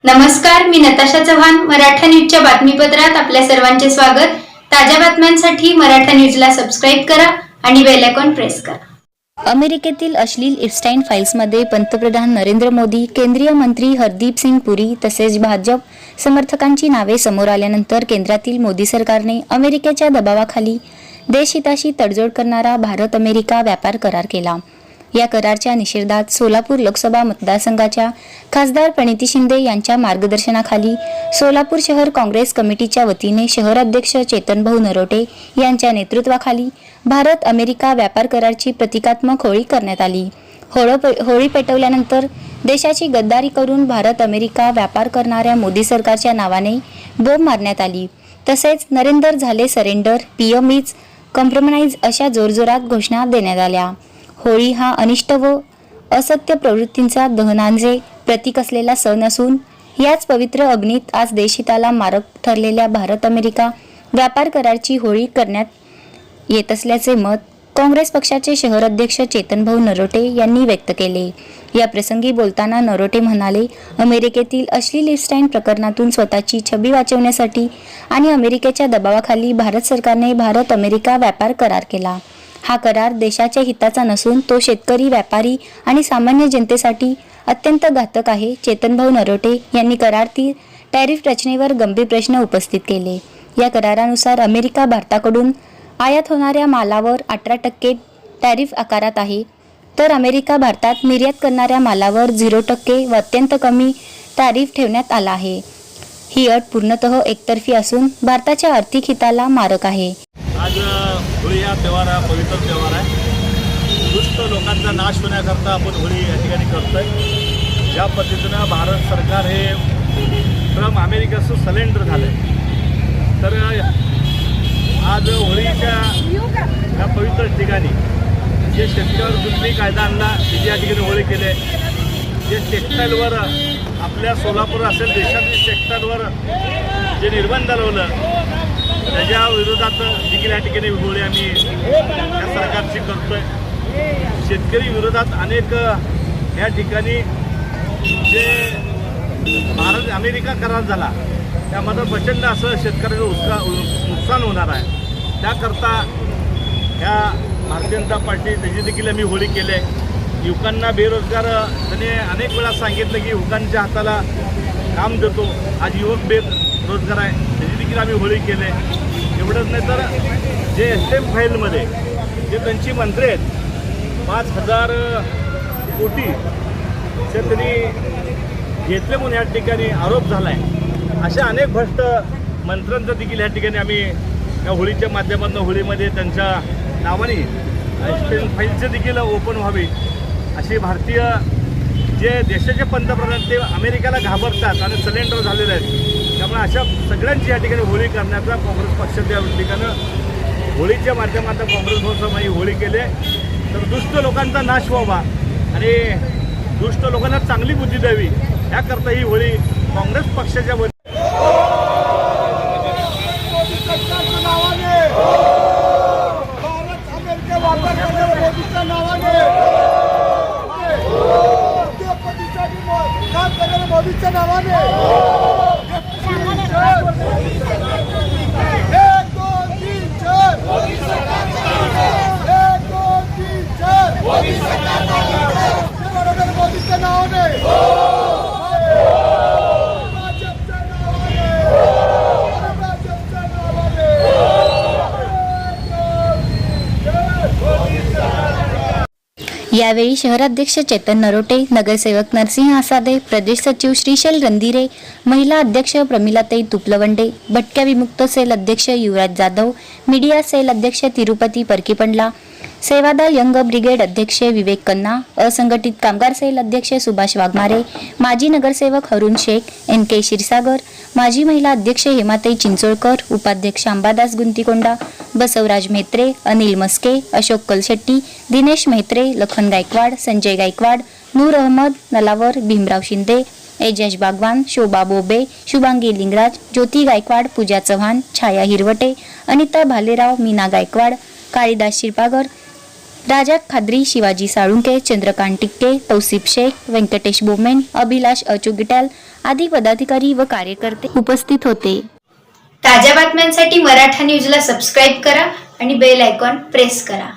नमस्कार, मी नताशा चव्हाण. मराठा न्यूजच्या बातमीपत्रात आपल्या सर्वांचे स्वागत. ताज्या बातम्यांसाठी मराठा न्यूजला सबस्क्राईब करा आणि बेल आयकॉन प्रेस करा. अमेरिकेतील अश्लील इप्स्टाईन फाईल्समध्ये पंतप्रधान नरेंद्र मोदी, केंद्रीय मंत्री हरदीप सिंग पुरी तसेच भाजप समर्थकांची नावे समोर आल्यानंतर केंद्रातील मोदी सरकारने अमेरिकेच्या दबावाखाली देशहिताशी तडजोड करणारा भारत-अमेरिका व्यापार करार केला. या कराराच्या निषेधात सोलापूर लोकसभा मतदारसंघाच्या खासदार प्रणिती शिंदे यांच्या मार्गदर्शनाखाली सोलापूर शहर काँग्रेस कमिटीच्या वतीने शहराध्यक्ष चेतनभाऊ नरोटे यांच्या नेतृत्वाखाली भारत-अमेरिका व्यापार कराराची प्रतिकात्मक होळी करण्यात आली. होळी पेटवल्यानंतर देशाची गद्दारी करून भारत-अमेरिका व्यापार करणाऱ्या मोदी सरकारच्या नावाने बोंब मारण्यात आली. तसेच नरेंद्र झाले सरेंडर, पीएम इज कॉम्प्रोमाइज अशा जोरजोरात घोषणा देण्यात आल्या. होळी हा अनिष्ट व असत्य प्रवृत्तींचा दहनाचे प्रतीक असलेला सण असून याच पवित्र अग्नीत आज देशहिताला मारक ठरलेल्या भारत-अमेरिका व्यापार कराराची होळी करण्यात येत असल्याचे मत काँग्रेस पक्षाचे शहर अध्यक्ष चेतनभाऊ नरोटे यांनी व्यक्त केले. या प्रसंगी बोलताना नरोटे म्हणाले, अमेरिकेतील अश्लील इप्स्टाईन प्रकरणातून स्वतःची छबी वाचवण्यासाठी आणि अमेरिकेच्या दबावाखाली भारत सरकारने भारत-अमेरिका व्यापार करार केला. हा करार देशाच्या हिताचा नसून तो शेतकरी, व्यापारी आणि सामान्य जनतेसाठी अत्यंत घातक आहे. चेतनभाऊ नरोटे यांनी करारातील टॅरिफ रचनेवर गंभीर प्रश्न उपस्थित केले. या करारानुसार अमेरिका भारताकडून आयात होणाऱ्या मालावर 18% टॅरिफ आकारात आहे, तर अमेरिका भारतात निर्यात करणाऱ्या मालावर 0% व अत्यंत कमी टॅरिफ ठेवण्यात आला आहे. ही अट पूर्णतः एकतर्फी असून भारताच्या आर्थिक हिताला मारक आहे. आज होळी हा त्यौहार हा पवित्र त्यौहार आहे. दुष्ट लोकांचा नाश होण्याकरता आपण होळी या ठिकाणी करतोय. ज्या पद्धतीनं भारत सरकार हे ट्रम्प अमेरिकेचं सलेंडर झालं आहे, तर आज होळीच्या या पवित्र ठिकाणी जे शेतकऱ्यावर जुलमी कायदा आणला, या ठिकाणी होळी केले, जे टेक्स्टाईलवर आपल्या सोलापूर असेल देशातील टेक्स्टाईलवर जे निर्बंध लावलं त्याच्या विरोधात देखील या ठिकाणी होळी आम्ही या सरकारची करतोय. शेतकरी विरोधात अनेक या ठिकाणी जे भारत अमेरिका करार झाला त्यामध्ये प्रचंड असं शेतकऱ्याचं नुकसान होणार आहे. त्याकरता ह्या भारतीय जनता पार्टी त्याची देखील आम्ही होळी केली आहे. युवकांना बेरोजगार त्याने अनेक वेळा सांगितलं की युवकांच्या हाताला काम देतो. आज युवक बेरोजगार आहे, त्याची देखील आम्ही होळी केली आहे. एवढंच नाही तर जे एस-एम फाईलमध्ये जे त्यांची मंत्री आहेत 5,000 कोटी ते त्यांनी घेतले म्हणून या ठिकाणी आरोप झाला आहे. अशा अनेक भ्रष्ट मंत्र्यांचं देखील या ठिकाणी आम्ही या होळीच्या माध्यमातून होळीमध्ये त्यांच्या नावाने एस-एम फाईलचे देखील ओपन व्हावी अशी भारतीय जे देशाचे पंतप्रधान ते अमेरिकेला घाबरतात आणि सलेंडर झालेले आहेत. त्यामुळे अशा सगळ्यांची या ठिकाणी होळी करण्याचा काँग्रेस पक्षाच्या ठिकाणं होळीच्या माध्यमातून काँग्रेस पक्षाने ही होळी केली. तर दुष्ट लोकांचा नाश व्हावा आणि दुष्ट लोकांना चांगली बुद्धी द्यावी याकरता ही होळी काँग्रेस पक्षाच्या मोदीच्या नावाने यावेळी शहराध्यक्ष चेतन नरोटे, नगरसेवक नरसिंह आसादे, प्रदेश सचिव श्रीशैल रंधिरे, महिला अध्यक्ष प्रमिलाताई तुपलवंडे, भटक्या विमुक्त सेल अध्यक्ष युवराज जाधव, मीडिया सेल अध्यक्ष तिरुपती परकीपंडला, सेवादल यंग ब्रिगेड अध्यक्ष विवेक कन्ना, असंघटित कामगार सेल अध्यक्ष सुभाष वाघमारे, माजी नगरसेवक हरुण शेख, NK क्षीरसागर, माजी महिला अध्यक्ष हेमाताई चिंचोळकर, उपाध्यक्ष अंबादास गुंतीकोंडा, बसवराज म्हेत्रे, अनिल मस्के, अशोक कलशेट्टी, दिनेश म्हेत्रे, लखन गायकवाड, संजय गायकवाड, नूर अहमद नलावर, भीमराव शिंदे, एजाज बागवान, शोभा बोबे, शुभांगी लिंगराज, ज्योती गायकवाड, पूजा चव्हाण, छाया हिरवटे, अनिता भालेराव, मीना गायकवाड, काळीदास शिरपागर, राजा खाद्री, शिवाजी साळुंके, चंद्रकांत टिक्के, तौसिफ शेख, व्यंकटेश बोमेन, अभिलाष अचुगिटाल, आदी पदाधिकारी व कार्यकर्ते उपस्थित होते. ताज्या बातम्यांसाठी मराठा न्यूजला सबस्क्राईब करा आणि बेल आयकॉन प्रेस करा.